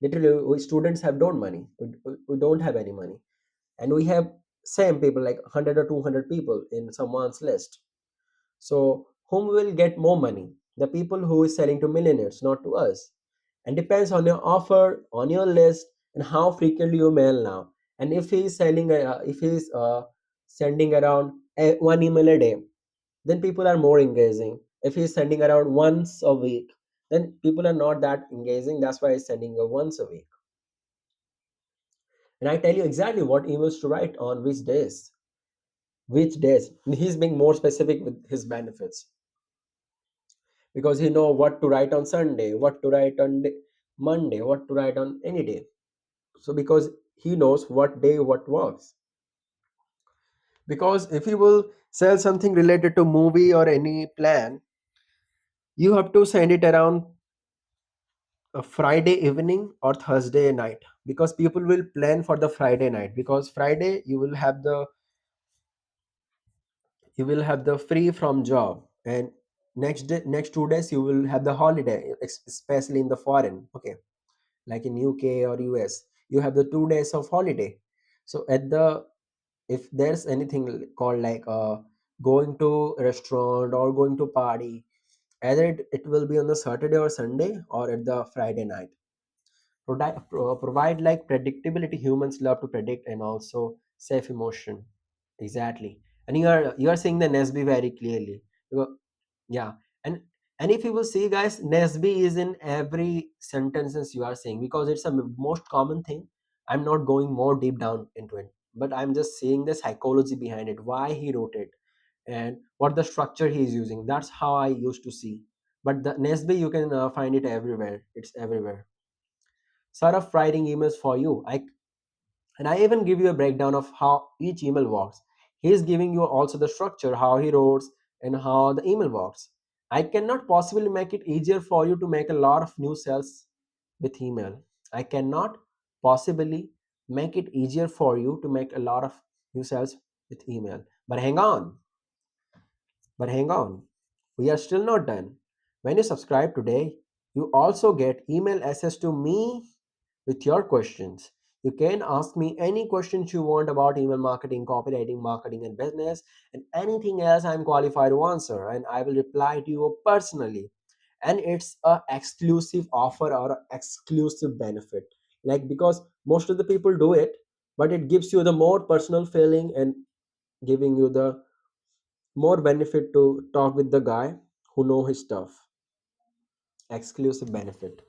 literally we students have no money, we don't have any money, and we have same people like 100 or 200 people in someone's list. So whom will get more money? The people who is selling to millionaires, not to us. And depends on your offer, on your list, and how frequently you mail now. And if he is sending around one email a day, then people are more engaging. If he's sending around once a week, then people are not that engaging. That's why he's sending a once a week. And I tell you exactly what emails to write on which days. Which days? He's being more specific with his benefits because he know what to write on Sunday, what to write on Monday, what to write on any day. So because he knows what day what works. Because if you will sell something related to movie or any plan, you have to send it around a Friday evening or Thursday night, because people will plan for the Friday night, because Friday you will have the free from job, and next 2 days you will have the holiday, especially in the foreign, okay, like in UK or US, you have the 2 days of holiday. So at the if there's anything called like going to restaurant or going to party, either it will be on the Saturday or Sunday or at the Friday night. Provide like predictability. Humans love to predict, and also safe emotion. Exactly. And you are seeing the Nesby very clearly. Yeah. And if you will see, guys, Nesby is in every sentences you are saying, because it's a most common thing. I'm not going more deep down into it, but I'm just seeing the psychology behind it, why he wrote it, and what the structure he is using. That's how I used to see. But the Nesby, you can find it everywhere. It's everywhere. Sort of writing emails for you. I even give you a breakdown of how each email works. He's giving you also the structure, how he wrote, and how the email works. I cannot possibly make it easier for you to make a lot of new sales with email. I cannot possibly make it easier for you to make a lot of new sales with email. But hang on, we are still not done. When you subscribe today, you also get email access to me with your questions. You can ask me any questions you want about email marketing, copywriting, marketing, and business, and anything else I'm qualified to answer, and I will reply to you personally. And it's a exclusive offer or a exclusive benefit. Like, because most of the people do it, but it gives you the more personal feeling and giving you the more benefit to talk with the guy who know his stuff. Exclusive benefit.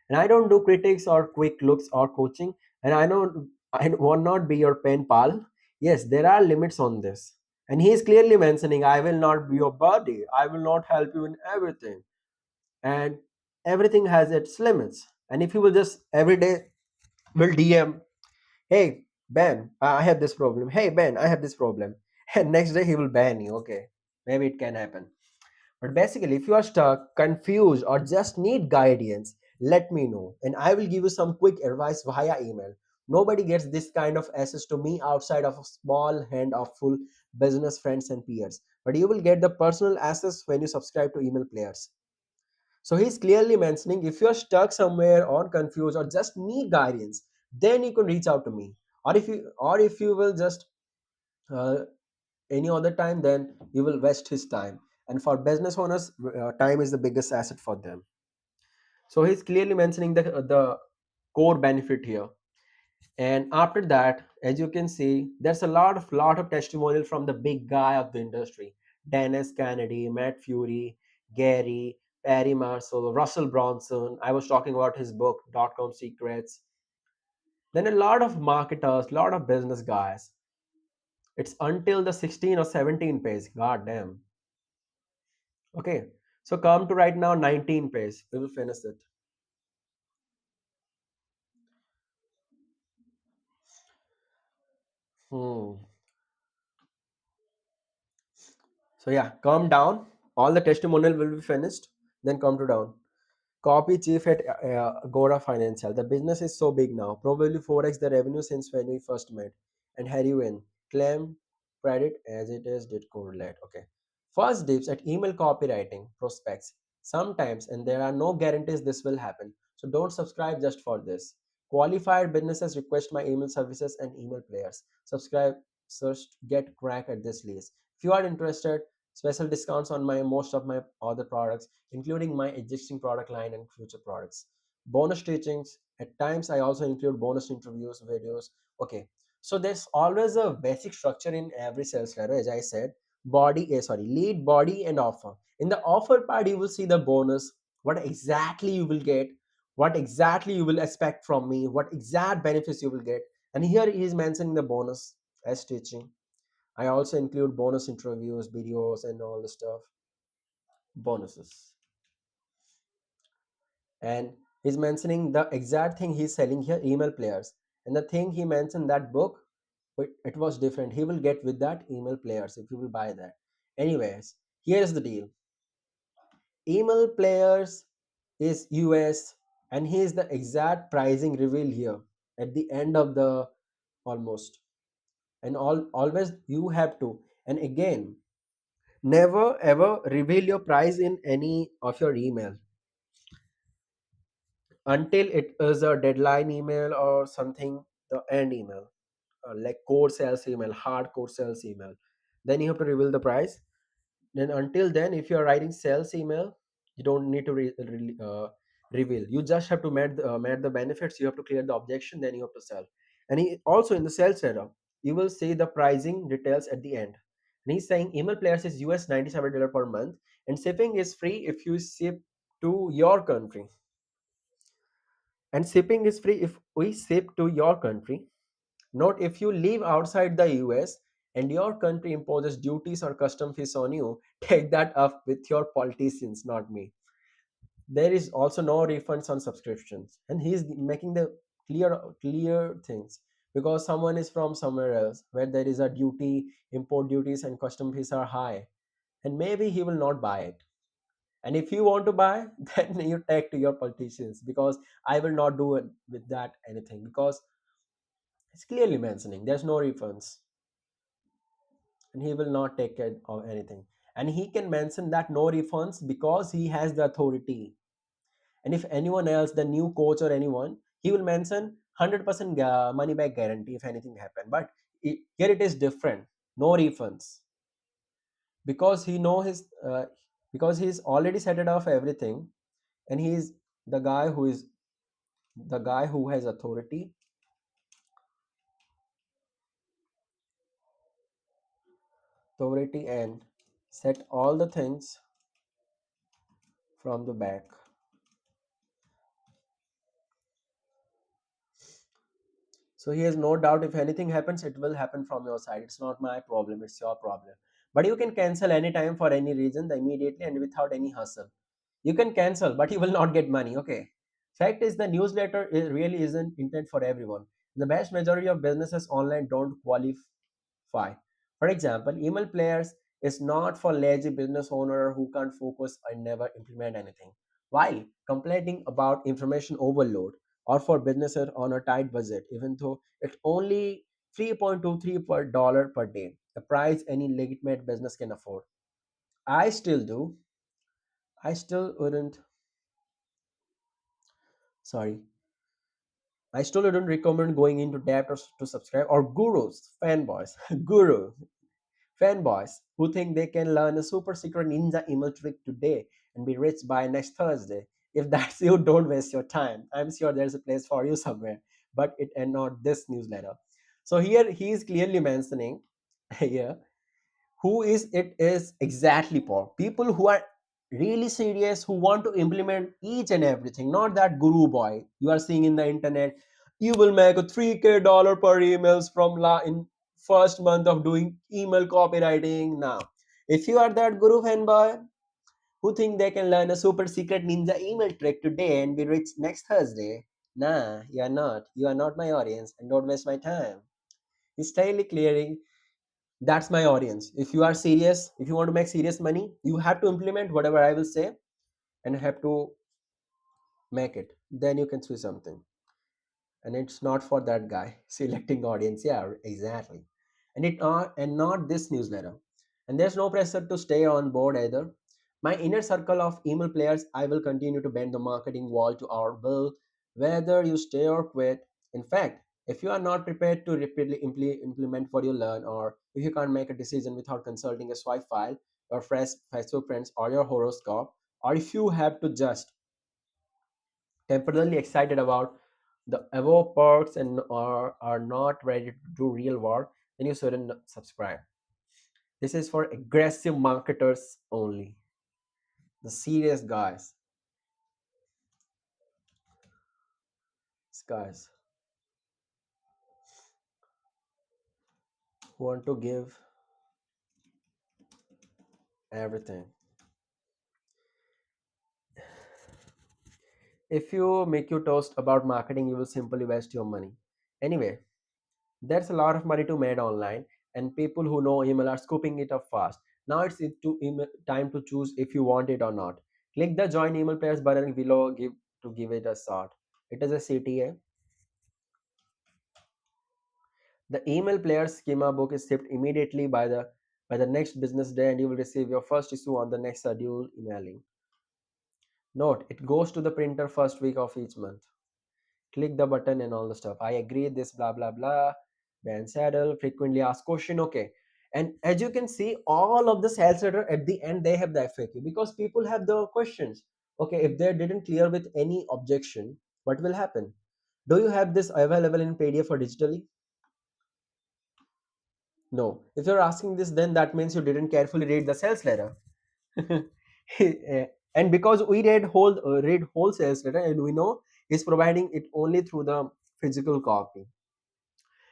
And I don't do critics or quick looks or coaching. And I will not be your pen pal. Yes, there are limits on this. And he is clearly mentioning, I will not be your buddy, I will not help you in everything, and everything has its limits. And if you will just every day will DM, hey Ben, I have this problem, hey Ben, I have this problem, and next day he will ban you, okay, maybe it can happen. But basically, if you are stuck, confused, or just need guidance, let me know, and I will give you some quick advice via email. Nobody gets this kind of access to me outside of a small hand of full business friends and peers. But you will get the personal access when you subscribe to email players. So he's clearly mentioning, if you're stuck somewhere or confused or just need guidance, then you can reach out to me. Or if you will just uh, any other time, then you will waste his time. And for business owners, time is the biggest asset for them. So he's clearly mentioning the core benefit here. And after that, as you can see, there's a lot of testimonial from the big guy of the industry: Dennis Kennedy, Matt Fury, Gary, Perry Marshall, Russell Bronson. I was talking about his book dot com secrets. Then a lot of marketers, lot of business guys. It's until the 16 or 17 page. God damn. Okay, so come to right now 19 page. We will finish it. Hmm. So yeah, calm down. All the testimonial will be finished. Then come to down. Copy chief at Agora Financial. The business is so big now, probably 4x the revenue since when we first met. And Harry Win. Claim credit as it is did correlate. Okay. First dips at email copywriting prospects. Sometimes, and there are no guarantees this will happen. So don't subscribe just for this. Qualified businesses request my email services and email players. Subscribe, search, get crack at this list. If you are interested, special discounts on my most of my other products, including my existing product line and future products. Bonus teachings. At times, I also include bonus interviews, videos. Okay. So there's always a basic structure in every sales letter, as I said. Lead, body, and offer. In the offer part, you will see the bonus, what exactly you will get, what exactly you will expect from me, what exact benefits you will get. And here he is mentioning the bonus as teaching. I also include bonus interviews, videos, and all the stuff. Bonuses. And he's mentioning the exact thing he's selling here, email players. And the thing he mentioned that book, it was different. He will get with that email players if you will buy that. Anyways, here's the deal. Email players is US. And he is the exact pricing reveal here at the end of the almost. And always you have to. And again, never ever reveal your price in any of your email until it is a deadline email or something, the end email, like core sales email, hardcore sales email. Then you have to reveal the price. Then until then, if you are writing sales email, you don't need to reveal. You just have to met the benefits. You have to clear the objection. Then you have to sell. And also in the sales setup, you will see the pricing details at the end. And he's saying email players is US $97 per month, and shipping is free if you ship to your country. And shipping is free if we ship to your country, not if you live outside the US and your country imposes duties or custom fees on you. Take that up with your politicians, not me. There is also no refunds on subscriptions. And he's making the clear things, because someone is from somewhere else where there is a duty, import duties and custom fees are high. And maybe he will not buy it. And if you want to buy, then you take to your politicians, because I will not do it with that anything, because it's clearly mentioning there's no refunds, and he will not take it or anything. And he can mention that no refunds because he has the authority. And if anyone else, the new coach or anyone, he will mention 100% money back guarantee if anything happen. But here it is different, no refunds, because he know his because he's already set it off everything. And he's the guy who is the guy who has authority and set all the things from the back. So he has no doubt, if anything happens, it will happen from your side. It's not my problem, it's your problem. But you can cancel anytime for any reason, immediately and without any hustle. You can cancel, but you will not get money. Okay. Fact is, the newsletter really isn't intent for everyone. The vast majority of businesses online don't qualify. For example, email players is not for lazy business owner who can't focus and never implement anything. While complaining about information overload, or for businesses on a tight budget, even though it's only 3.23 per dollar per day, the price any legitimate business can afford. I still do. I still wouldn't. Sorry. I still wouldn't recommend going into debt or to subscribe, or gurus, fanboys, guru fanboys who think they can learn a super secret ninja email trick today and be rich by next Thursday. If that's you, don't waste your time. I'm sure there's a place for you somewhere, but it and not this newsletter. So here he is clearly mentioning here who is it is exactly for people who are really serious, who want to implement each and everything, not that guru boy you are seeing in the internet. You will make a 3k dollar per emails from la in first month of doing email copywriting. Now if you are that guru fanboy who think they can learn a super secret ninja email trick today and be rich next Thursday, nah, you are not my audience, and don't waste my time. He's clearly clearing that's my audience. If you are serious, if you want to make serious money, you have to implement whatever I will say and have to make it. Then you can see something. And it's not for that guy selecting audience. Yeah, exactly. And not this newsletter. And there's no pressure to stay on board either. My inner circle of email players, I will continue to bend the marketing wall to our will, whether you stay or quit. In fact, if you are not prepared to repeatedly implement what you learn, or if you can't make a decision without consulting a swipe file, your fresh Facebook friends, or your horoscope, or if you have to just temporarily excited about the above perks and are not ready to do real work, then you shouldn't subscribe. This is for aggressive marketers only, the serious guys who want to give everything. If you make you toast about marketing, you will simply waste your money. Anyway, there's a lot of money to made online, and people who know email are scooping it up fast. Now time to choose if you want it or not. Click the join email players button below. Give to give it a shot. It is a CTA. The email player schema book is shipped immediately by the next business day, and you will receive your first issue on the next schedule emailing. Note, it goes to the printer first week of each month. Click the button and all the stuff. I agree, this blah blah blah. Ban saddle, frequently asked question, okay. And as you can see, all of the sales letter at the end they have the FAQ because people have the questions. Okay, if they didn't clear with any objection, what will happen? Do you have this available in PDF or digitally? No. If you're asking this, then that means you didn't carefully read the sales letter. And because we read whole sales letter, and we know he's providing it only through the physical copy.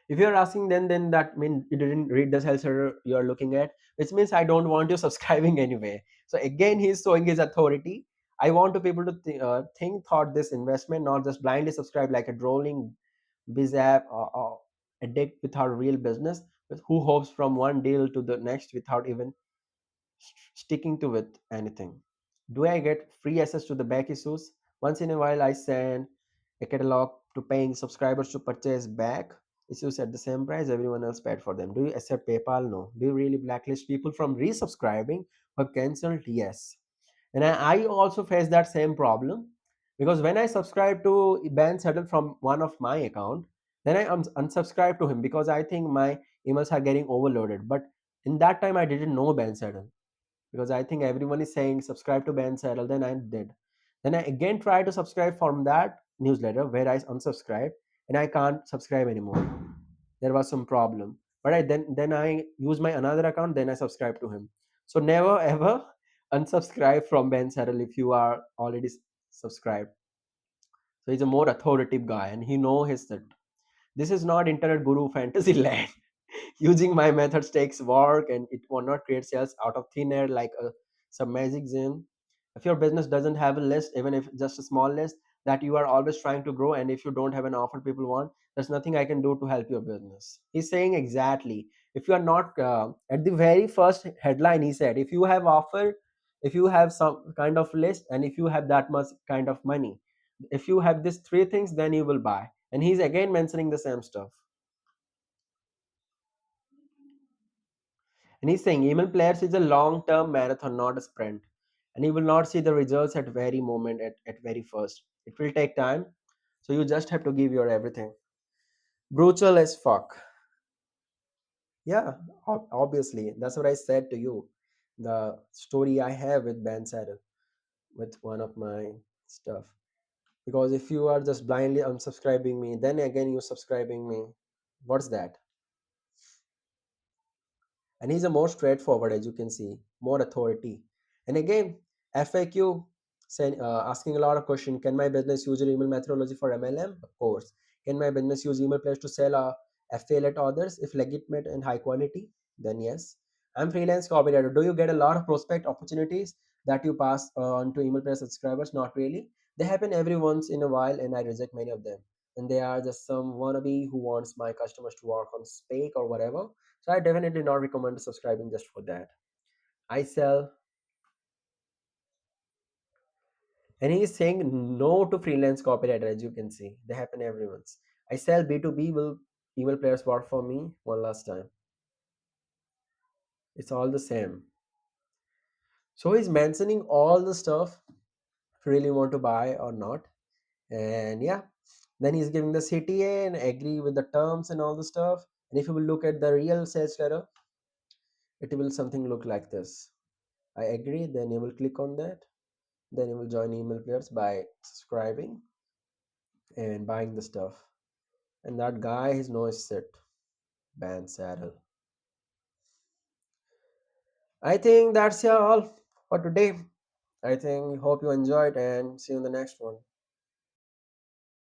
If you're asking, then that means you didn't read the sales letter you are looking at, which means I don't want you subscribing anyway. So again, he's showing his authority. I want to people to think thought this investment, not just blindly subscribe like a drooling biz app or addict without real business, but who hopes from one deal to the next without even sticking to with anything. Do I get free access to the back issues? Once in a while, I send a catalog to paying subscribers to purchase back issues at the same price everyone else paid for them. Do you accept PayPal? No. Do you really blacklist people from resubscribing or cancelled? Yes. And I also face that same problem because when I subscribe to ban settle from one of my account, then I unsubscribe to him because I think my emails are getting overloaded. But in that time, I didn't know ban settle because I think everyone is saying subscribe to Ben Saddle. Then I did. Then I again try to subscribe from that newsletter where I unsubscribed and I can't subscribe anymore. There was some problem. But then I use my another account, then I subscribe to him. So never ever unsubscribe from Ben Saddle if you are already subscribed. So he's a more authoritative guy and he know his that this is not internet guru fantasy land. Using my methods takes work and it will not create sales out of thin air like some magic gem. If your business doesn't have a list, even if just a small list that you are always trying to grow, and if you don't have an offer people want, there's nothing I can do to help your business. He's saying exactly. If you are not at the very first headline, he said, if you have offer, if you have some kind of list, and if you have that much kind of money, if you have these three things, then you will buy. And he's again mentioning the same stuff. And he's saying email players is a long-term marathon, not a sprint. And you will not see the results at very moment, at very first. It will take time. So you just have to give your everything. Brutal as fuck. Yeah, obviously. That's what I said to you. The story I have with Ben Saddle, with one of my stuff. Because if you are just blindly unsubscribing me, then again you subscribing me. What's that? And he's a more straightforward, as you can see, more authority. And again, FAQ asking a lot of question. Can my business use your email methodology for MLM? Of course. Can my business use email players to sell affiliate orders if legitimate and high quality? Then yes. I'm freelance copywriter. Do you get a lot of prospect opportunities that you pass on to email player subscribers? Not really. They happen every once in a while and I reject many of them. And they are just some wannabe who wants my customers to work on Spake or whatever. So I definitely not recommend subscribing just for that. I sell, and he is saying no to freelance copywriter, as you can see. They happen every month. I sell B2B, will email players work for me one last time. It's all the same. So he's mentioning all the stuff if you really want to buy or not. And yeah, then he's giving the CTA and agree with the terms and all the stuff. And if you will look at the real sales letter, it will something look like this. I agree, then you will click on that. Then you will join email players by subscribing and buying the stuff. And that guy, his nose set, ban saddle. I think that's all for today. I think hope you enjoyed and see you in the next one.